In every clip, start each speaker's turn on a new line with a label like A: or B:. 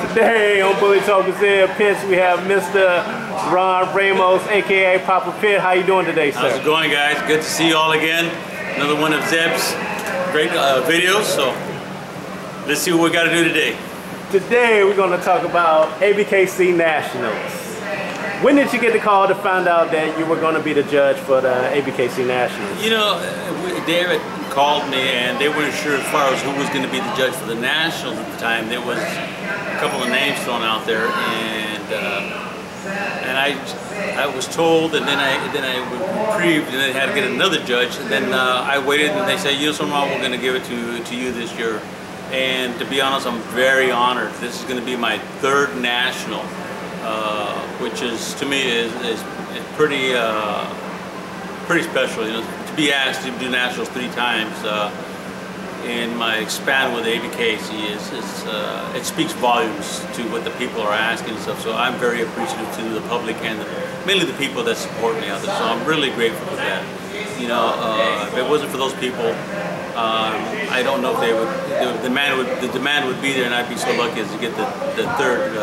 A: Today on Bully Talk with Abkc, we have Mr. Ramos, aka Papa Pitt. How you doing today, sir?
B: How's it going, guys? Good to see you all again. Another one of Zeb's great videos. So let's see what we got to do today.
A: Today we're going to talk about Abkc Nationals. When did you get the call to find out that you were going to be the judge for the Abkc Nationals?
B: You know, David called me and they weren't sure as far as who was going to be the judge for the Nationals at the time. There was a couple of names thrown out there, and I was told, and then I reprieved, and then had to get another judge, and then I waited, and they said, you know something, we're going to give it to you this year. And to be honest, I'm very honored. This is going to be my third National, which is, to me, is pretty special. You know, to be asked to do Nationals 3 times in my span with Abkc it speaks volumes to what the people are asking and stuff. So I'm very appreciative to the public and mainly the people that support me out there. So I'm really grateful for that. You know, if it wasn't for those people, I don't know if they would. The demand would be there, and I'd be so lucky as to get the third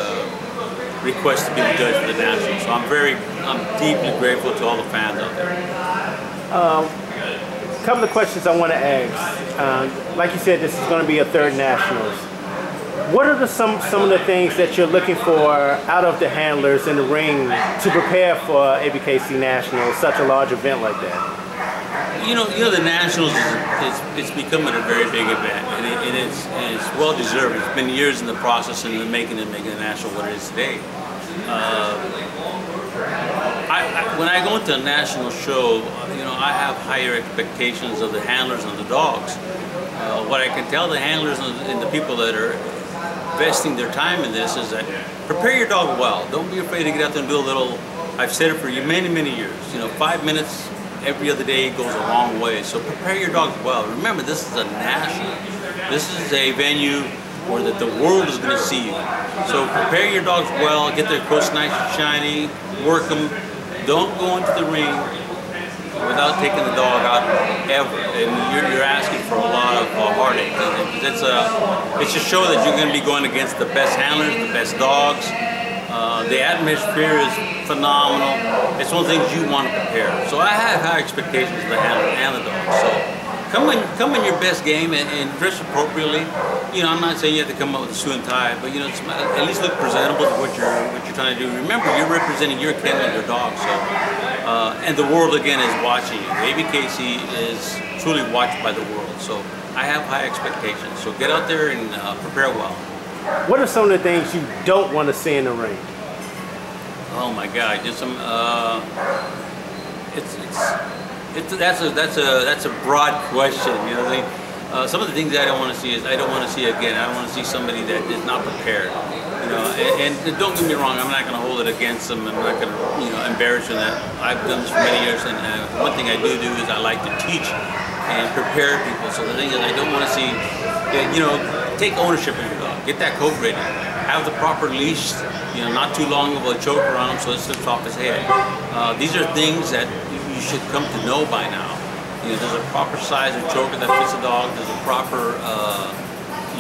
B: request to be the judge for the Nationals. So I'm deeply grateful to all the fans out there.
A: A couple of questions I want to ask. Like you said, this is going to be a third Nationals. What are some of the things that you're looking for out of the handlers in the ring to prepare for Abkc Nationals, such a large event like that?
B: You know, the Nationals it's becoming a very big event, and it's well deserved. It's been years in the process and making the National what it is today. When I go into a national show, you know, I have higher expectations of the handlers and the dogs. What I can tell the handlers and the people that are investing their time in this is that prepare your dog well. Don't be afraid to get out there and do a little. I've said it for many years. You know, 5 minutes every other day goes a long way. So prepare your dogs well. Remember, this is a national. This is a venue where the world is going to see you. So prepare your dogs well. Get their coats nice and shiny. Work them. Don't go into the ring without taking the dog out ever. And you're asking for a lot of heartache. It's a show that you're going to be going against the best handlers, the best dogs. The atmosphere is phenomenal. It's one of the things you want to prepare. So I have high expectations of the handler and the dog. So come in your best game and dress appropriately. You know, I'm not saying you have to come up with a suit and tie, but you know, at least look presentable to what you're trying to do. Remember, you're representing your kennel and your dog. So and the world again is watching you. Abkc is truly watched by the world. So I have high expectations. So get out there and prepare well.
A: What are some of the things you don't want to see in the ring?
B: Oh my God, just some. That's a broad question. You know, some of the things I don't want to see is I don't want to see again. I don't want to see somebody that is not prepared. You know, and don't get me wrong. I'm not going to hold it against them. I'm not going to embarrass them. That I've done this for many years, and one thing I do is I like to teach and prepare people. So the thing is, I don't want to see. Take ownership of your dog. Get that coat ready. Have the proper leash. You know, not too long of a choker on him so it slips off his head. These are things that you should come to know by now. You know, there's a proper size of choker that fits a dog. There's a proper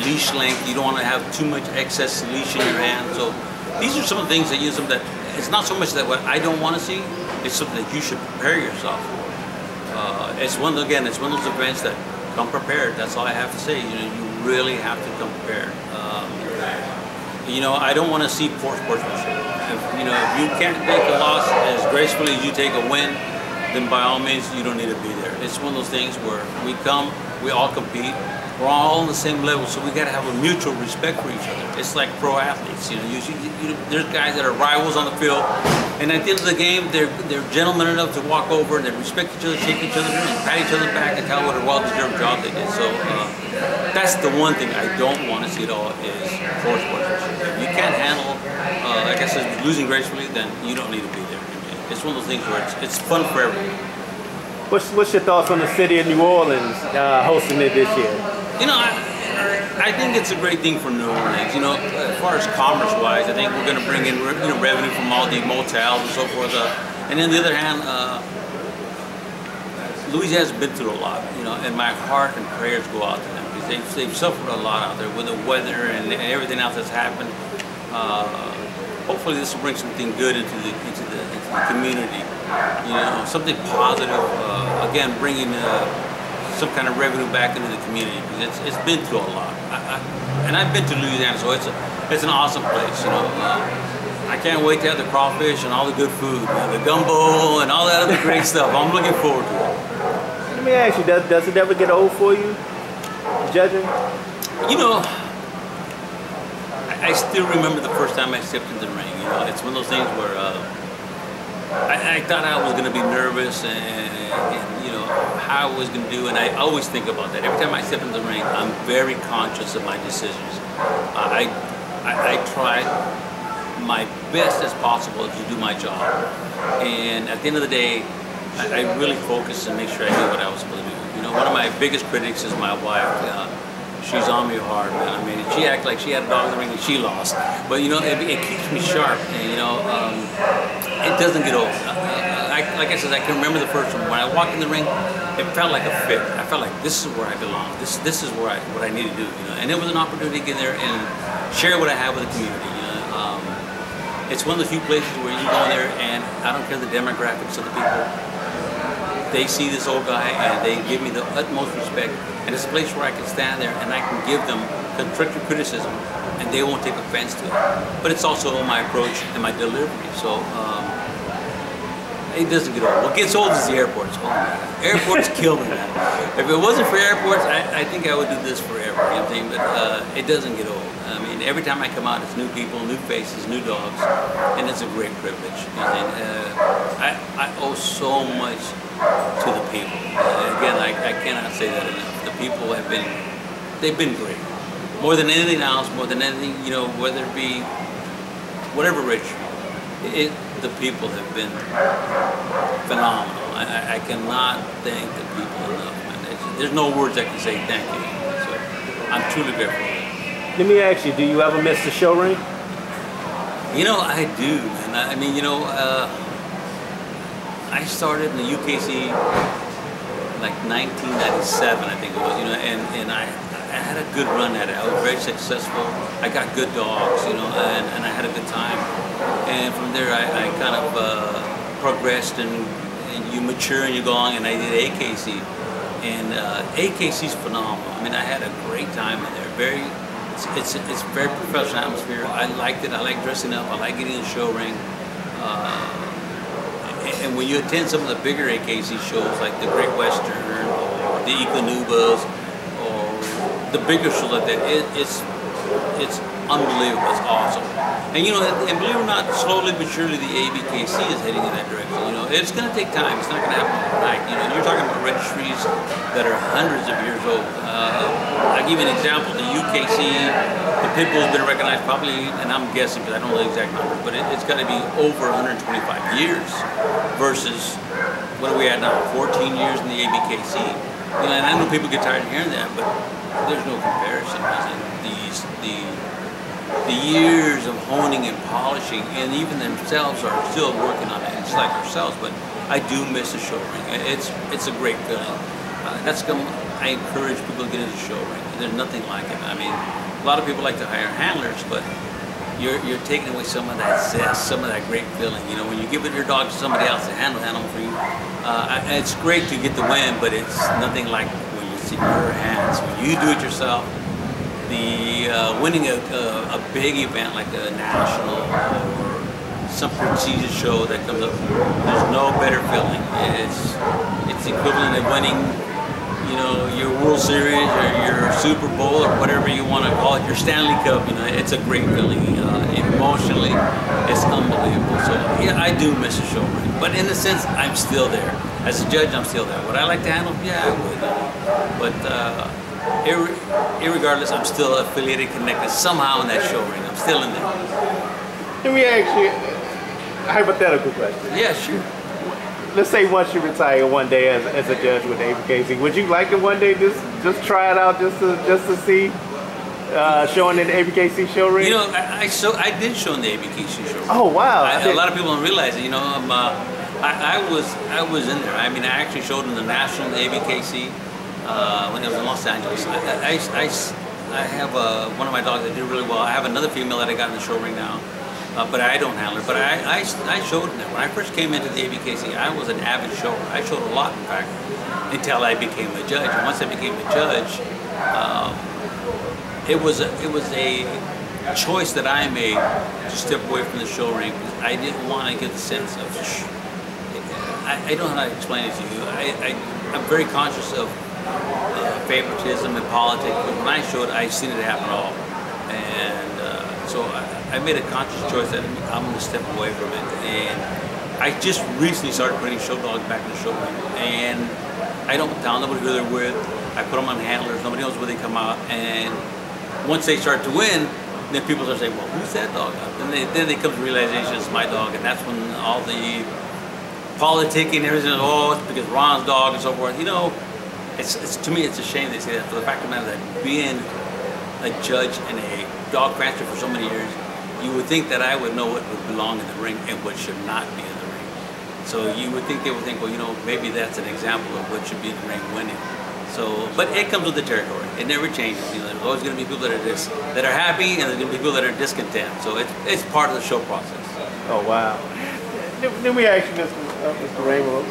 B: leash length. You don't want to have too much excess leash in your hand. So these are some of the things that it's not so much that what I don't want to see. It's something that you should prepare yourself for. It's one of those events that come prepared. That's all I have to say. You know, you really have to come prepared. You know, I don't want to see poor sportsmanship. If you can't take a loss as gracefully as you take a win, then by all means you don't need to be there. It's one of those things where we all compete, we're all on the same level, so we got to have a mutual respect for each other. It's like pro athletes. You know, there's guys that are rivals on the field, and at the end of the game, they're gentlemen enough to walk over and they respect each other, shake each other, and pat each other back and tell what a well-deserved job they did. So that's the one thing I don't want to see at all is poor sportsmanship. If you can't handle, like I said, losing gracefully, then you don't need to be there. It's one of those things where it's fun for everyone.
A: What's your thoughts on the city of New Orleans hosting it this year?
B: You know, I think it's a great thing for New Orleans. You know, as far as commerce-wise, I think we're going to bring in revenue from all the motels and so forth. And on the other hand, Louisiana's been through a lot. You know, and my heart and prayers go out to them because they've suffered a lot out there with the weather and everything else that's happened. hopefully this will bring something good into the community. You know, something positive. Again, bringing some kind of revenue back into the community, because it's been through a lot. And I've been to Louisiana, so it's an awesome place. You know, I can't wait to have the crawfish and all the good food, you know, the gumbo and all that other great stuff. I'm looking forward to it.
A: Let me ask you, does it ever get old for you, judging?
B: You know, I still remember the first time I stepped in the ring. You know, it's one of those things where I thought I was going to be nervous and you know how I was going to do, and I always think about that every time I step in the ring. I'm very conscious of my decisions. I try my best as possible to do my job, and at the end of the day, I really focus and make sure I do what I was supposed to do. You know, one of my biggest critics is my wife. She's on me hard, man. I mean, she acted like she had a dog in the ring and she lost. But you know, it keeps me sharp, and you know, it doesn't get old. Like I said, I can remember the first one. When I walked in the ring, it felt like a fit. I felt like this is where I belong. This is where what I need to do. You know, and it was an opportunity to get there and share what I have with the community. You know, it's one of the few places where you go in there, and I don't care the demographics of the people. They see this old guy and they give me the utmost respect, and it's a place where I can stand there and I can give them constructive criticism and they won't take offense to it. But it's also my approach and my delivery, so it doesn't get old. What gets old is the airports. Oh man, airports kill me, man. If it wasn't for airports, I think I would do this forever, you know what I'm saying? But it doesn't get old. I mean, every time I come out, it's new people, new faces, new dogs, and it's a great privilege. You know what I'm saying? I owe so much to the people. Again, I cannot say that enough. The people they've been great. More than anything else, more than anything, you know, whether it be whatever registry, the people have been phenomenal. I cannot thank the people enough, man. There's no words I can say thank you. So I'm truly grateful.
A: Let me ask you, do you ever miss the show ring?
B: You know, I do, man. I mean, you know, I started in the UKC like 1997, I think it was, you know, and I had a good run at it. I was very successful. I got good dogs, you know, and I had a good time. And from there, I kind of progressed, and you mature and you go on, and I did Abkc. And Abkc's phenomenal. I mean, I had a great time in there. It's a very professional atmosphere. I liked it. I like dressing up. I like getting in the show ring. And when you attend some of the bigger Abkc shows, like the Great Western or the Econubas or the bigger shows like that, it's unbelievable. It's awesome. And you know, and believe it or not, slowly but surely the Abkc is heading in that direction. You know, it's going to take time. It's not going to happen overnight. You know, you're talking about registries that are hundreds of years old. I'll give you an example. The UKC, the pit bull's been recognized probably, and I'm guessing because I don't know the exact number, but it's got to be over 125 years versus what are we at now? 14 years in the Abkc. You know, and I know people get tired of hearing that, but there's no comparison. The years of honing and polishing, and even themselves are still working on it. It's like ourselves, but I do miss the show ring. It's a great feeling. I encourage people to get into the show ring. There's nothing like it. I mean, a lot of people like to hire handlers, but you're taking away some of that zest, some of that great feeling. You know, when you give it your dog to somebody else to handle the animal for you, it's great to get the win, but it's nothing like when you see your hands. When you do it yourself, the winning a big event like a national or some prestigious show that comes up, there's no better feeling. It's the equivalent of winning, you know, your World Series or your Super Bowl or whatever you want to call it, your Stanley Cup. You know, it's a great feeling. Emotionally, it's unbelievable. So yeah, I do miss a show ring, but in a sense, I'm still there. As a judge, I'm still there. Would I like to handle? Yeah, I would. But irregardless, I'm still affiliated, connected somehow in that show ring. I'm still in there.
A: Let me ask you a hypothetical question.
B: Yeah, sure.
A: Let's say once you retire one day as a judge with Abkc, would you like to one day just try it out just to see showing in the Abkc show ring?
B: You know, I did show in the Abkc show ring.
A: Oh wow!
B: A lot of people don't realize it. You know, I was in there. I mean, I actually showed in the national Abkc when it was in Los Angeles. I have one of my dogs that did really well. I have another female that I got in the show ring now, but I don't handle her. But I showed them. When I first came into the Abkc, I was an avid shower. I showed a lot, in fact, until I became a judge. And once I became a judge, it was a choice that I made to step away from the show ring because I didn't want to get the sense of. I don't know how to explain it to you. I'm very conscious of favoritism and politics. But when I showed, I've seen it happen all, and so I made a conscious choice that I'm going to step away from it. And I just recently started putting show dogs back in the show ring, and I don't tell nobody who they're with. I put them on handlers. Nobody knows where they come out, and once they start to win, then people start saying, "Well, who's that dog?" And then they come to the realization it's my dog, and that's when all the politicking and everything. Oh, it's because Ron's dog and so forth. You know, it's to me it's a shame they say that. For the fact of the matter that being a judge and a dog fancier for so many years, you would think that I would know what would belong in the ring and what should not be in the ring. So you would think they would think, well, you know, maybe that's an example of what should be in the ring winning. So, but it comes with the territory. It never changes. You know, there's always going to be people that are happy, and there's going to be people that are discontent. So it's part of the show process.
A: Oh wow! Let me ask you, Mr. Ramos.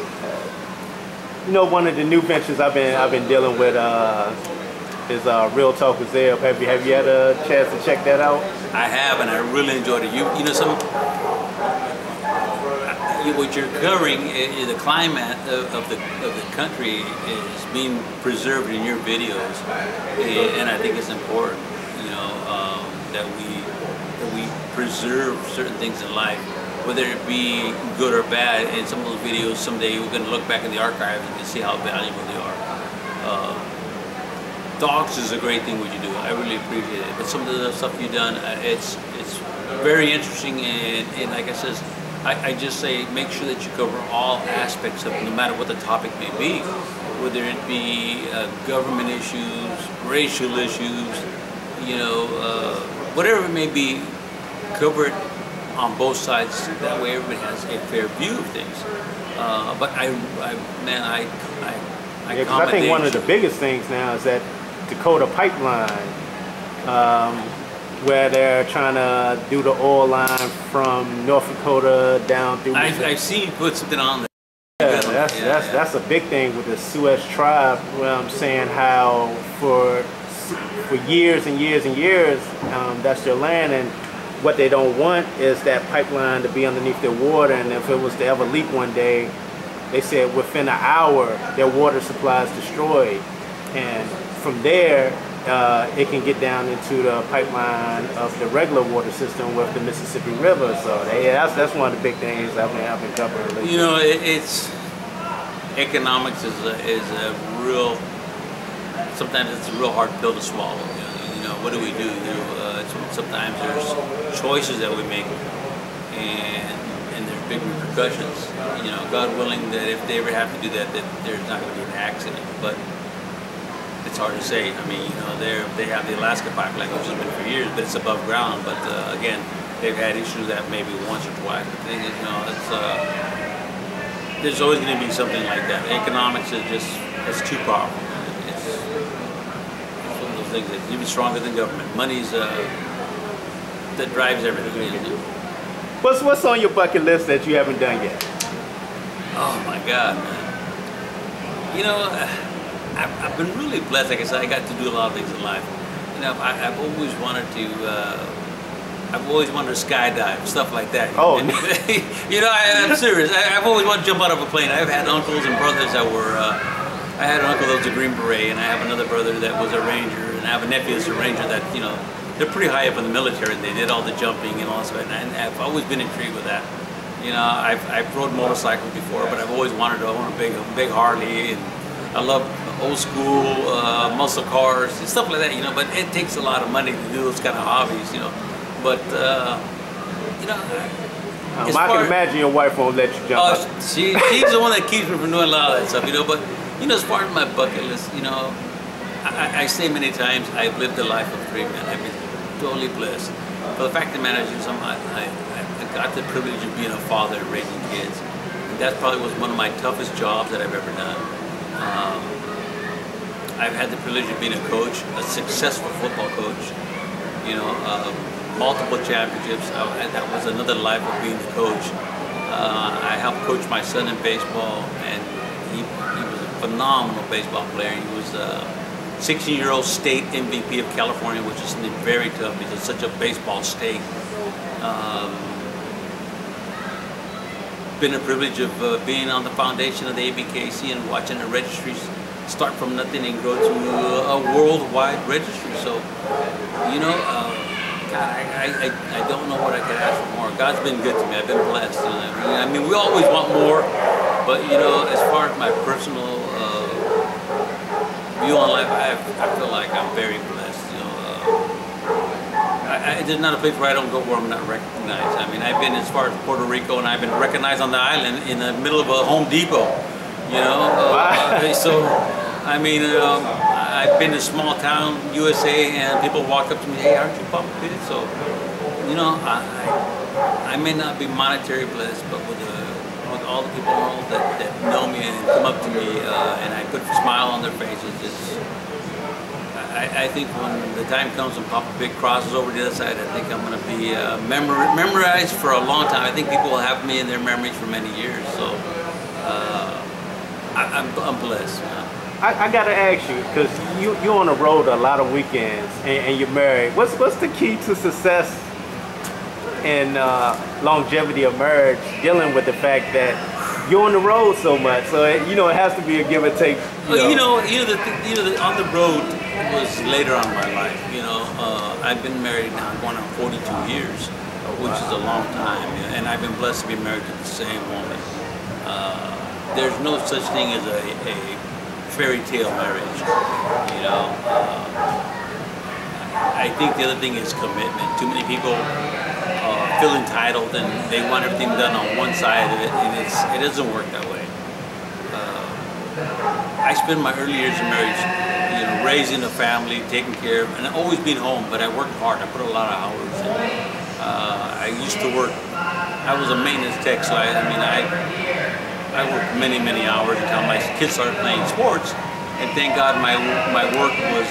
A: You know, one of the new ventures I've been dealing with is Real Talk with Zeb. Have you had a chance to check that out?
B: I have, and I really enjoyed it. You know, what you're covering, the climate of the country is being preserved in your videos, and I think it's important, you know, that we preserve certain things in life, whether it be good or bad. And some of those videos, someday we're going to look back in the archives and see how valuable they are. Dogs is a great thing what you do. I really appreciate it. But some of the stuff you've done, it's very interesting, and like I said, I just say make sure that you cover all aspects of it, no matter what the topic may be, whether it be government issues, racial issues, you know, whatever it may be, cover it on both sides. That way everybody has a fair view of things. But I
A: think one of the biggest things now is that Dakota Pipeline, where they're trying to do the oil line from North Dakota down through.
B: I've seen you put something on there.
A: Yeah, that's a big thing with the Suez tribe. Well, I'm saying how for years and years and years, that's their land, and what they don't want is that pipeline to be underneath their water. And if it was to ever leak one day, they said within an hour their water supply is destroyed, and from there. It can get down into the pipeline of the regular water system with the Mississippi River. So that's one of the big things I've been covering lately.
B: You know, it's economics is a real. Sometimes it's a real hard pill to swallow. You know, what do we do? You know, sometimes there's choices that we make, and there's big repercussions. You know, God willing that if they ever have to do that, that there's not going to be an accident, but. It's hard to say. I mean, you know, they have the Alaska pipeline, which has been for years, but it's above ground. But again, they've had issues that maybe once or twice. The thing is, you know, there's always going to be something like that. Economics is it's too powerful. It's one of those things that's even stronger than government. Money's that drives everything.
A: What's on your bucket list that you haven't done yet?
B: Oh my God, man. You know. I've been really blessed. Like I said, I got to do a lot of things in life. You know, I've always wanted to skydive, stuff like that.
A: Oh,
B: you know, I'm serious. I've always wanted to jump out of a plane. I've had uncles and brothers that were. I had an uncle that was a Green Beret, and I have another brother that was a Ranger, and I have a nephew that's a Ranger. That, you know, they're pretty high up in the military. They did all the jumping and all that stuff, and I've always been intrigued with that. You know, I've rode motorcycles before, but I've always wanted to own a big Harley, and I love old school muscle cars and stuff like that, you know, but it takes a lot of money to do those kind of hobbies, you know. But, you know,
A: I can imagine your wife won't let you jump up.
B: She's the one that keeps me from doing a lot of that stuff, you know. But, you know, as far as my bucket list, you know, I say many times I've lived a life of free, man. I've been totally blessed. But the fact of the matter is, I got the privilege of being a father and raising kids. And that probably was one of my toughest jobs that I've ever done. I've had the privilege of being a coach, a successful football coach. You know, multiple championships. That was another life of being the coach. I helped coach my son in baseball, and he was a phenomenal baseball player. He was a 16-year-old state MVP of California, which is something very tough because it's such a baseball state. Been a privilege of being on the foundation of the Abkc and watching the registries start from nothing and grow to a worldwide registry. So, you know, God, I don't know what I could ask for more. God's been good to me. I've been blessed. I mean, we always want more, but you know, as far as my personal view on life, I feel like I'm very blessed. You know, there's not a place where I don't go where I'm not recognized. I mean, I've been as far as Puerto Rico, and I've been recognized on the island in the middle of a Home Depot. You know, so I mean, I've been to small town USA, and people walk up to me, "Hey, aren't you Papa Pitt?" So, you know, I may not be monetary blessed, but with all the people that know me and come up to me, and I put a smile on their faces, I think when the time comes when Papa Pitt crosses over the other side, I think I'm going to be memorized for a long time. I think people will have me in their memories for many years. So I'm blessed. You know?
A: I gotta ask you, because you're on the road a lot of weekends and you're married. What's the key to success and longevity of marriage, dealing with the fact that you're on the road so much? So it has to be a give and take.
B: On the road was later on in my life. You know, I've been married now going on 42 years, which is a long time, and I've been blessed to be married to the same woman. There's no such thing as a fairy tale marriage, you know. I think the other thing is commitment. Too many people feel entitled and they want everything done on one side of it, and it doesn't work that way. I spent my early years of marriage, you know, raising a family, taking care of, and always being home. But I worked hard. I put a lot of hours in. I used to work. I was a maintenance tech, so I worked many hours until my kids started playing sports, and thank God my work was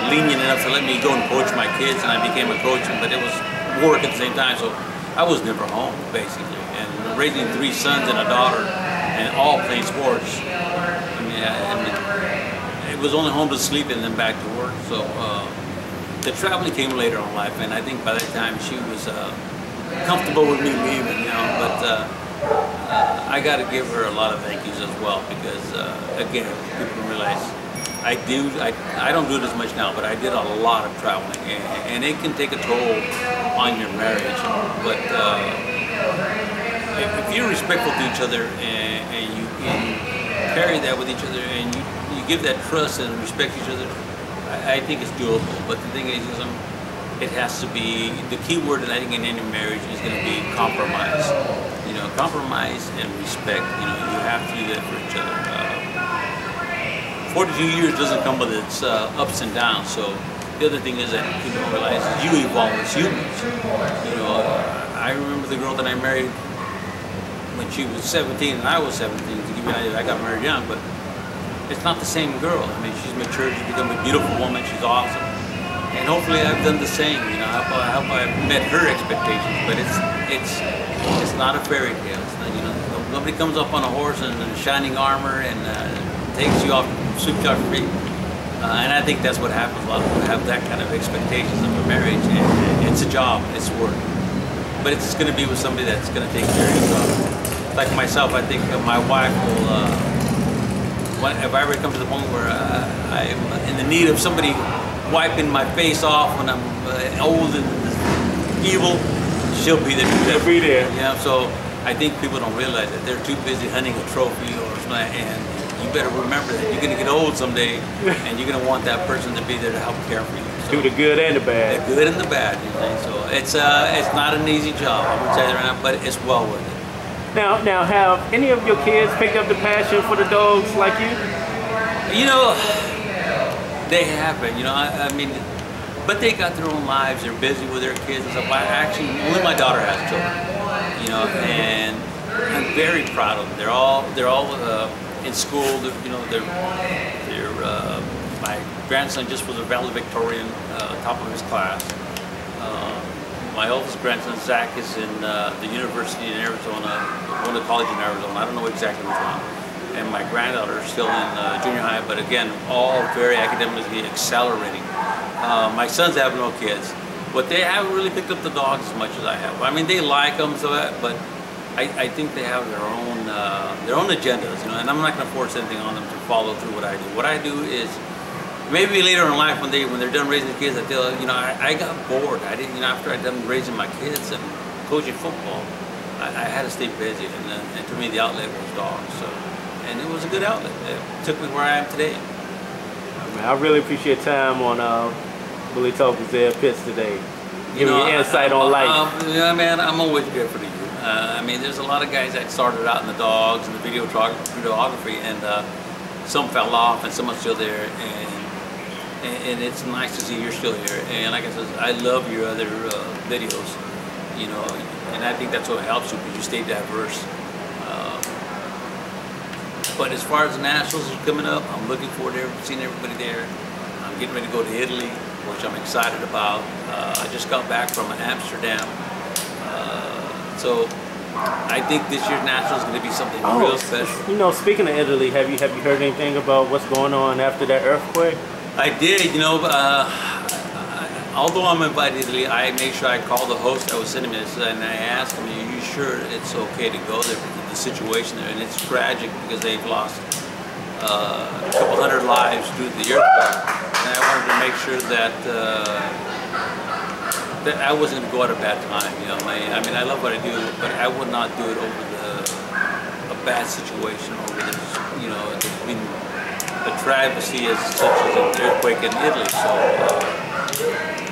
B: lenient enough to let me go and coach my kids, and I became a coach, but it was work at the same time, so I was never home basically. And raising 3 sons and a daughter, and all playing sports, I mean, it was only home to sleep and then back to work. So the traveling came later in life, and I think by that time she was comfortable with me leaving, you know, but I got to give her a lot of thank yous as well, because again, people don't realize I don't do it as much now, but I did a lot of traveling, and it can take a toll on your marriage. But if you're respectful to each other and you carry that with each other, and you give that trust and respect each other, I think it's doable. But the thing is, it has to be, the key word that I think in any marriage is going to be compromise. You know, compromise and respect. You know, you have to do that for each other. 42 years doesn't come with its ups and downs. So the other thing is that people don't realize is you evolve as humans. You know, I remember the girl that I married when she was 17 and I was 17. To give you an idea, I got married young, but it's not the same girl. I mean, she's matured, she's become a beautiful woman, she's awesome. And hopefully I've done the same, you know. I hope I've met her expectations, but it's not a fairy tale. It's not, you know, nobody comes up on a horse in shining armor and takes you off, sweeps you off your feet. And I think that's what happens. A lot of people have that kind of expectations of a marriage, and it's a job, it's work. But it's going to be with somebody that's going to take care of your job. Like myself, I think my wife will, if I ever come to the point where I'm in the need of somebody wiping my face off when I'm old and evil, she'll be there.
A: She'll be there.
B: Yeah, so I think people don't realize that they're too busy hunting a trophy or something, and you better remember that you're going to get old someday, and you're going to want that person to be there to help care for you. So,
A: do the good and the bad.
B: The good and the bad, you know. So it's not an easy job, I would say that right now, but it's well worth it.
A: Now, have any of your kids picked up the passion for the dogs like you?
B: You know, they haven't, you know, I mean, but they got their own lives, they're busy with their kids and stuff. Only my daughter has children, you know, and I'm very proud of them. They're all in school, you know, they're by grandson just was a valedictorian, top of his class. My oldest grandson, Zach, is in the university in Arizona, going to college in Arizona. I don't know exactly which one. And my granddaughter is still in junior high, but again, all very academically accelerating. My sons have no kids, but they haven't really picked up the dogs as much as I have. I mean, they like them, so but I think they have their own agendas, you know. And I'm not going to force anything on them to follow through what I do. What I do is, maybe later in life when they're done raising the kids, I got bored. I didn't, after I'd done raising my kids and coaching football, I had to stay busy, and to me the outlet was dogs. So, and it was a good outlet. It took me where I am today.
A: Man, I really appreciate your time on Bully Talk with Abkc today. Giving me insight on life.
B: Yeah, man, I'm always grateful to you. I mean, there's a lot of guys that started out in the dogs and the videography, and some fell off, and some are still there. And it's nice to see you're still here. And like I said, I love your other videos, you know, and I think that's what helps you, because you stay diverse. But as far as the Nationals are coming up, I'm looking forward to seeing everybody there. I'm getting ready to go to Italy, which I'm excited about. I just got back from Amsterdam. So I think this year's Nationals is going to be something real special.
A: You know, speaking of Italy, have you heard anything about what's going on after that earthquake?
B: I did, you know, although I'm invited to Italy, I made sure I called the host that was sending me this, and I asked him, are you sure it's okay to go there because of the situation there? And it's tragic because they've lost a couple hundred lives due to the earthquake. And I wanted to make sure that, that I wasn't going to go at a bad time, you know. I mean, I love what I do, but I would not do it over a bad situation, over this, you know, a travesty as such as an earthquake in Italy. So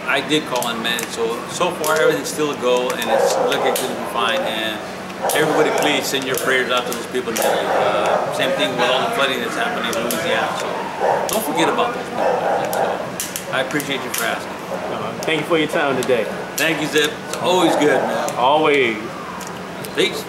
B: I did call in, man. So far everything's still a go, and it's looking to be fine. And everybody, please send your prayers out to those people in Italy. Same thing with all the flooding that's happening in Louisiana. So don't forget about those people. So I appreciate you for asking.
A: Thank you for your time today.
B: Thank you, Zip. It's always good, man.
A: Always.
B: Peace.